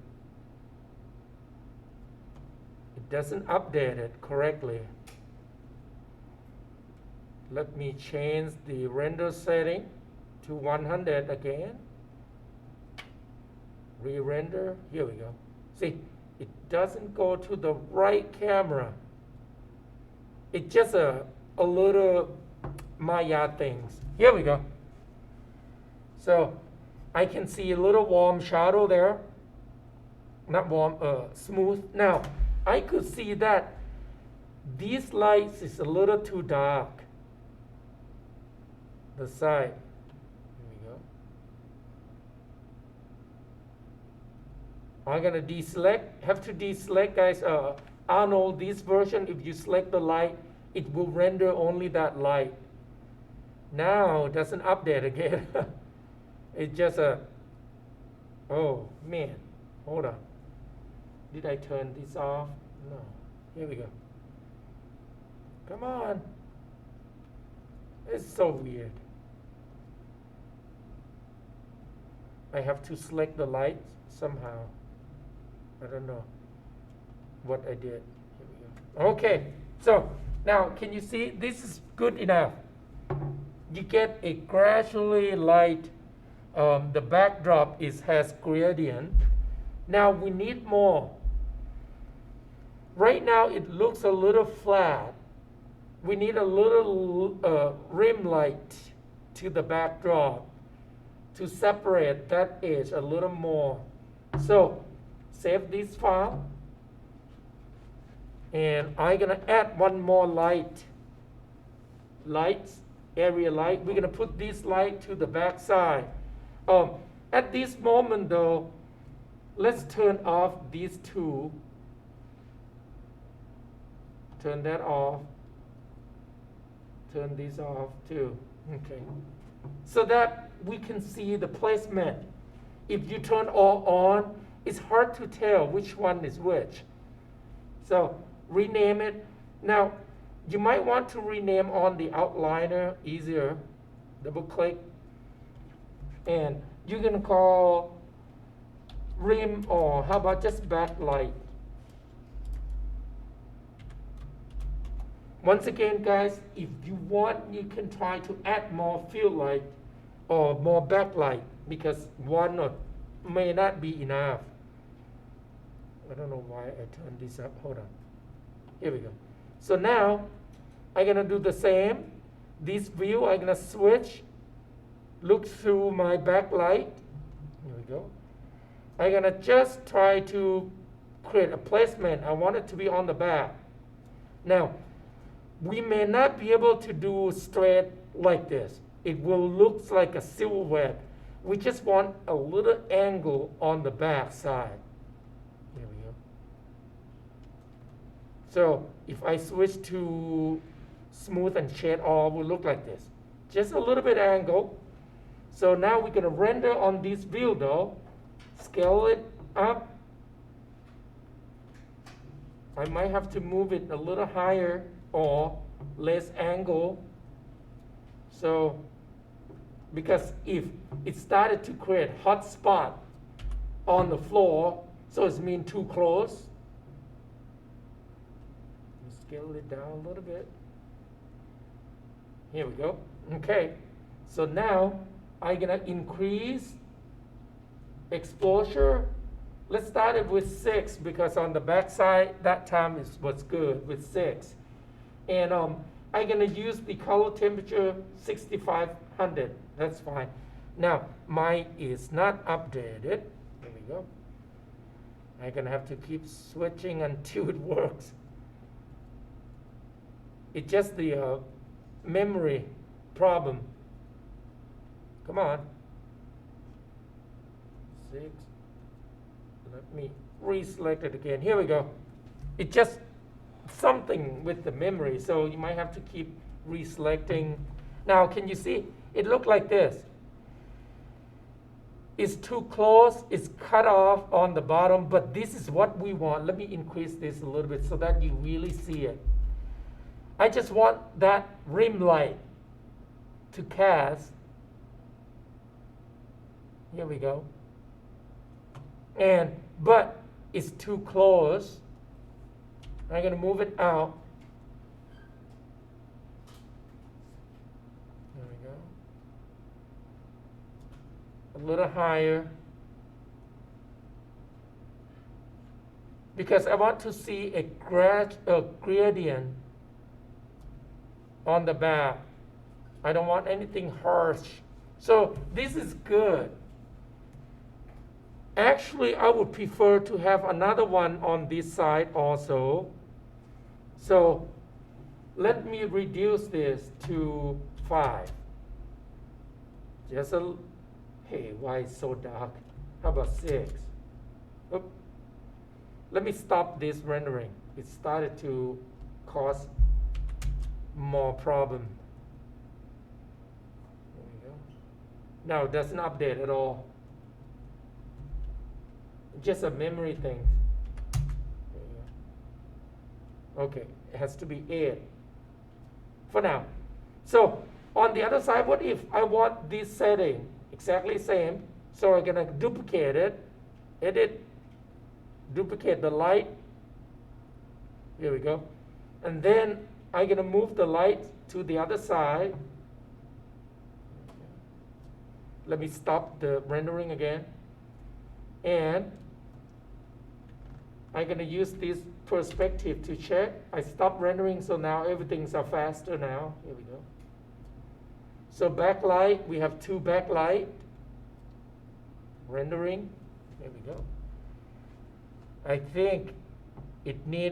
It doesn't update it correctly. Let me change the render setting to 100 again. Re-render. Here we go. See, it doesn't go to the right camera. It's just a little Maya things. Here we go. So I can see a little warm shadow there. Not warm, smooth. Now, I could see that these lights is a little too dark. The side. Here we go. I'm gonna deselect. Have to deselect, guys. Arnold, this version, if you select the light, it will render only that light. Now it doesn't update again. It's just a. Oh man, hold on. Did I turn this off? No. Here we go. Come on. It's so weird. I have to select the light somehow. I don't know what I did. Here we go. Okay, so now can you see this is good enough? You get a gradually light. The backdrop has gradient. Now we need more. Right now it looks a little flat. we need a little rim light to the backdrop to separate that edge a little more. So save this file, and I'm gonna add one more area light. We're gonna put this light to the back side. At this moment though, let's turn off these two. Turn that off. Turn these off too. Okay. So that we can see the placement. If you turn all on, it's hard to tell which one is which. So rename it. Now, you might want to rename on the outliner, easier. Double click. And you're going to call rim, or how about just backlight. Once again, guys, if you want, you can try to add more field light or more backlight, because one may not be enough. I don't know why I turned this up. Hold on. Here we go. So now I'm going to do the same. This view, I'm going to switch. Look through my backlight. Here we go. I'm going to just try to create a placement. I want it to be on the back. Now, we may not be able to do straight like this. It will look like a silhouette. We just want a little angle on the back side. Here we go. So if I switch to smooth and shade all, it will look like this. Just a little bit angle. So now we're going to render on this view though. Scale it up. I might have to move it a little higher or less angle. So, because if it started to create hot spot on the floor, so it's mean too close. Scale it down a little bit. Here we go. Okay. So now I'm gonna increase exposure. Let's start it with 6, because on the back side that time was good with 6. And I'm going to use the color temperature 6500. That's fine. Now, mine is not updated. There we go. I'm going to have to keep switching until it works. It's just the memory problem. Come on. 6. Let me reselect it again. Here we go. It just something with the memory, so you might have to keep reselecting. Now, can you see? It looked like this. It's too close. It's cut off on the bottom, but this is what we want. Let me increase this a little bit so that you really see it. I just want that rim light to cast. Here we go. But it's too close. I'm going to move it out. There we go. A little higher. Because I want to see a gradient on the back. I don't want anything harsh. So this is good. Actually, I would prefer to have another one on this side also. So let me reduce this to 5. Just a, hey, why is so dark? How about 6? Oop. Let me stop this rendering. It started to cause more problem. There we go. Now it doesn't update at all. Just a memory thing. Okay, it has to be 8 for now. So on the other side, what if I want this setting exactly same? So I'm gonna duplicate it, edit, duplicate the light. Here we go. And then I'm gonna move the light to the other side. Let me stop the rendering again. And I'm gonna use this perspective to check. I stopped rendering, so now everything's are faster now. Here we go. So backlight, we have two backlight. Rendering, there we go. I think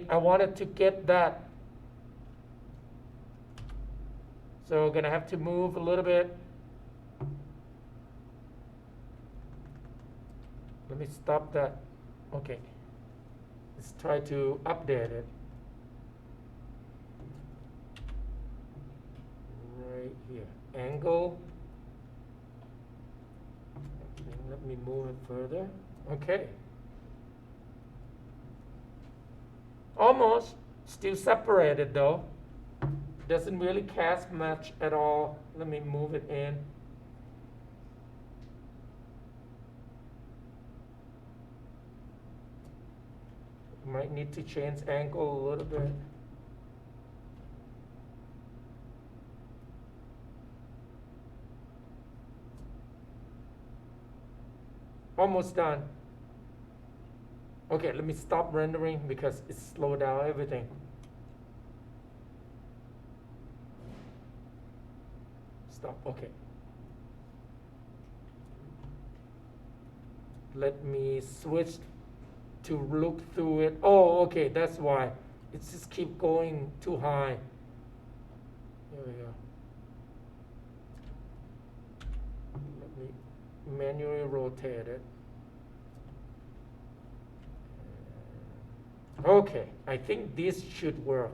I wanted to get that. So we're gonna have to move a little bit. Let me stop that. Okay. Let's try to update it. Right here. Angle. Okay, let me move it further. Okay. Almost. Still separated though. Doesn't really cast much at all. Let me move it in. Might need to change angle a little bit. Almost done. Okay, let me stop rendering because it slowed down everything. Stop, okay. Let me switch to look through it. Oh, okay, that's why. It just keep going too high. Here we go. Let me manually rotate it. Okay, I think this should work.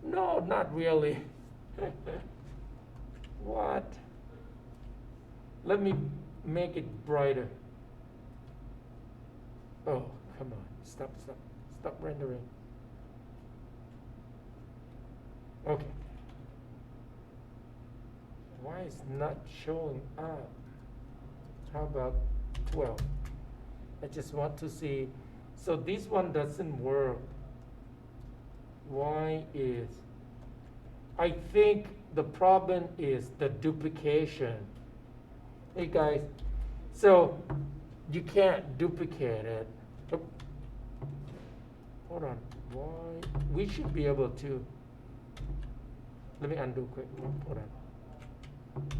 No, not really. What? Let me make it brighter. Oh, come on. Stop rendering. Okay. Why is not showing up? How about 12? I just want to see. So this one doesn't work. Why is? I think the problem is the duplication. Hey guys, so you can't duplicate it. Oh, hold on. Why? We should be able to. Let me undo quick. Hold on. Okay,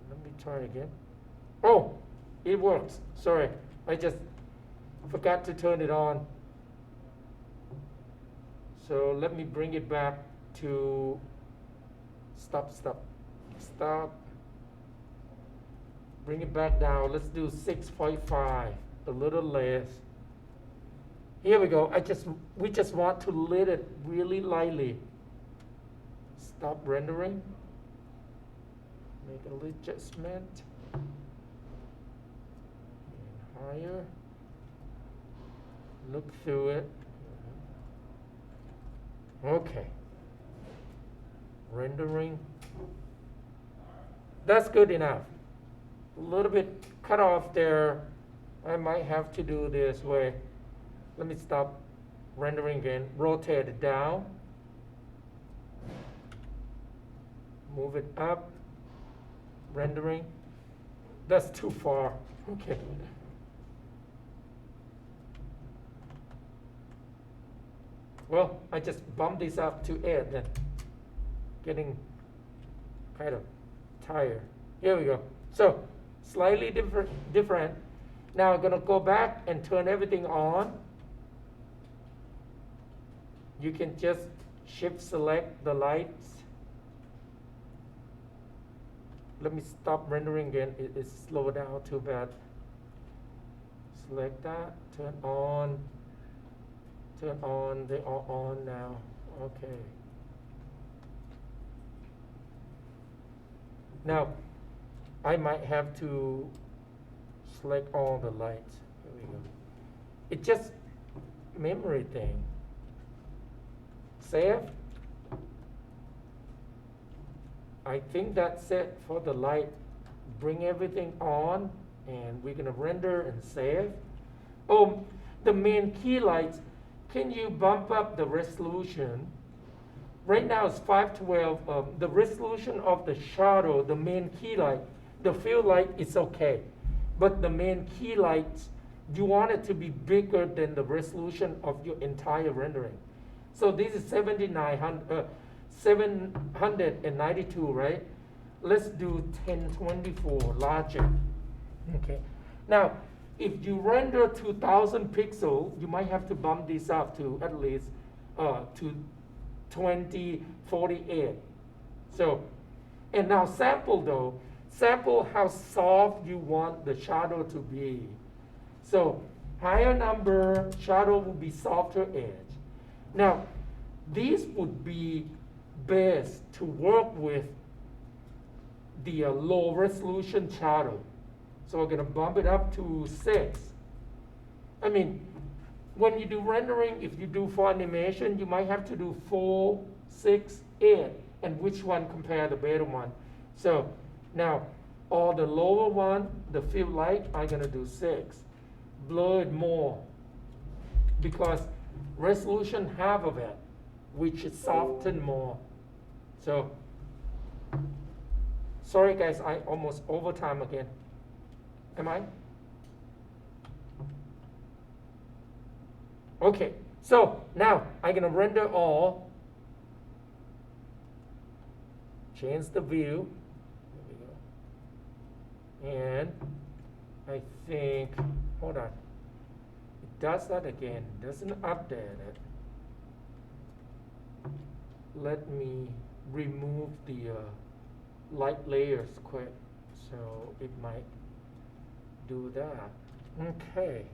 let me try again. Oh, it works. Sorry, I just forgot to turn it on. So let me bring it back to stop. Bring it back down. Let's do 6.5, a little less. Here we go. We just want to lit it really lightly. Stop rendering. Make a little adjustment. And higher. Look through it. Okay. Rendering. That's good enough. A little bit cut off there. I might have to do this way. Let me stop rendering again. Rotate it down. Move it up. Rendering. That's too far. Okay. Well, I just bumped this up to 8 then. Getting kind of tired. Here we go. So, slightly different. Now I'm gonna go back and turn everything on. You can just shift select the lights. Let me stop rendering again. It's slowed down too bad. Select that, turn on. Turn on, they are on now. Okay. Now, I might have to select all the lights. Here we go. It's just memory thing. Save. I think that's it for the light. Bring everything on, and we're gonna render and save. Oh, the main key lights. Can you bump up the resolution? Right now it's 512. The resolution of the shadow, the main key light, the field light is okay. But the main key lights, you want it to be bigger than the resolution of your entire rendering. So this is 792, right? Let's do 1024 larger. Okay. Now, if you render 2000 pixels, you might have to bump this up to at least to 2048. So, and now sample though, sample how soft you want the shadow to be. So higher number, shadow will be softer edge. Now, these would be best to work with the low resolution shadow. So we're going to bump it up to 6. I mean, when you do rendering, if you do for animation, you might have to do 4, 6, 8, and which one compare the better one. So now, all the lower one, the field light, I'm going to do 6. Blur it more, because resolution half of it, which is soften more. So, sorry guys, I almost overtime again. Am I? Okay, so now I'm gonna render all. Change the view. There we go. And I think, hold on. It does that again, doesn't update it. Let me remove the light layers quick, so it might do that. Okay.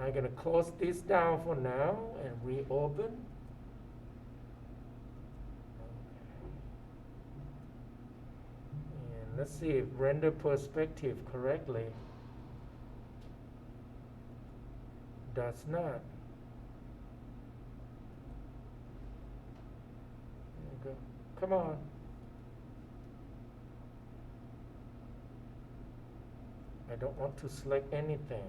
I'm gonna close this down for now and reopen. And let's see if render perspective correctly. Does not. There you go. Come on. I don't want to select anything.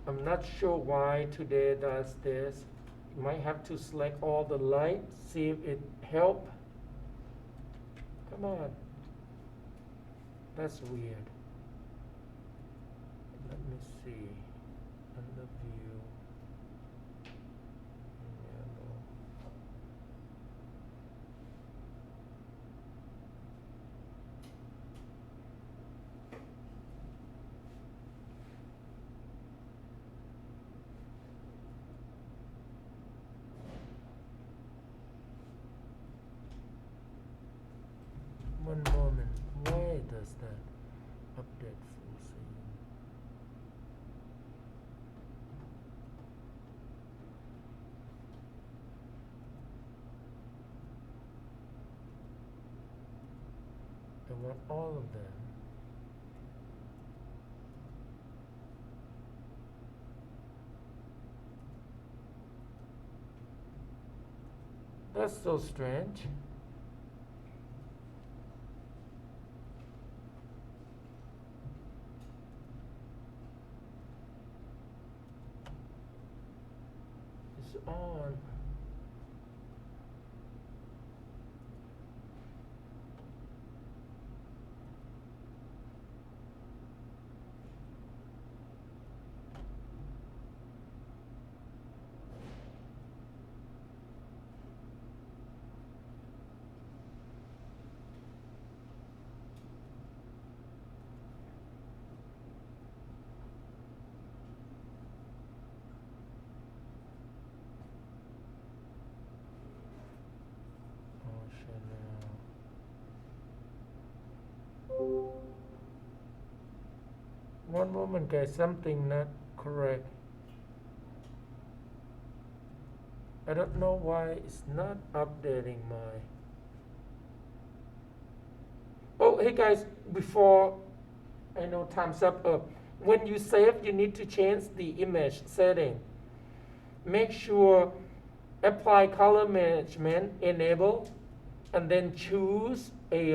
I'm not sure why today does this. You might have to select all the light, see if it help. Come on. That's weird. Let me see. Under view. Yellow. One moment. Why does that update full scene? I want all of them. That's so strange. It's on. Oh, Chanel. One moment, guys. Something not correct. I don't know why it's not updating my. Oh, hey guys, before I know time's up, when you save, you need to change the image setting. Make sure apply color management enable, and then choose a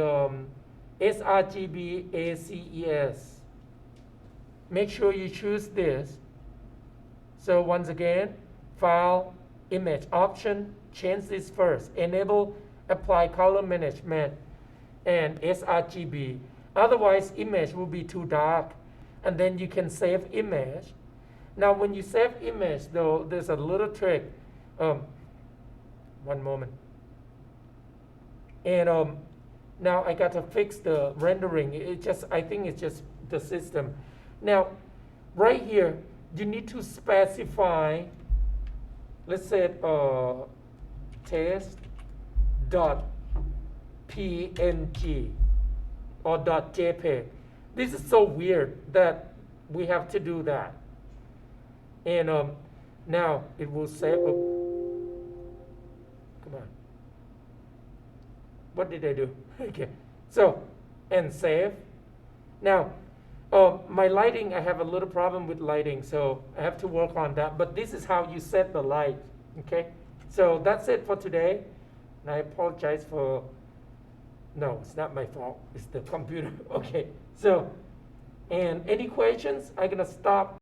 sRGB ACES. Make sure you choose this. So once again, file, image option, change this first. Enable apply color management. and sRGB. Otherwise, image will be too dark. And then you can save image. Now, when you save image, though, there's a little trick. One moment. And now I got to fix the rendering. I think it's just the system. Now, right here, you need to specify, let's say, test.png or .jpg. This is so weird that we have to do that. And now it will say, come on. What did I do? Okay, so, and save. Now, my lighting, I have a little problem with lighting, so I have to work on that. But this is how you set the light, okay? So that's it for today. And I apologize for, no, it's not my fault. It's the computer. Okay, so, and any questions? I'm going to stop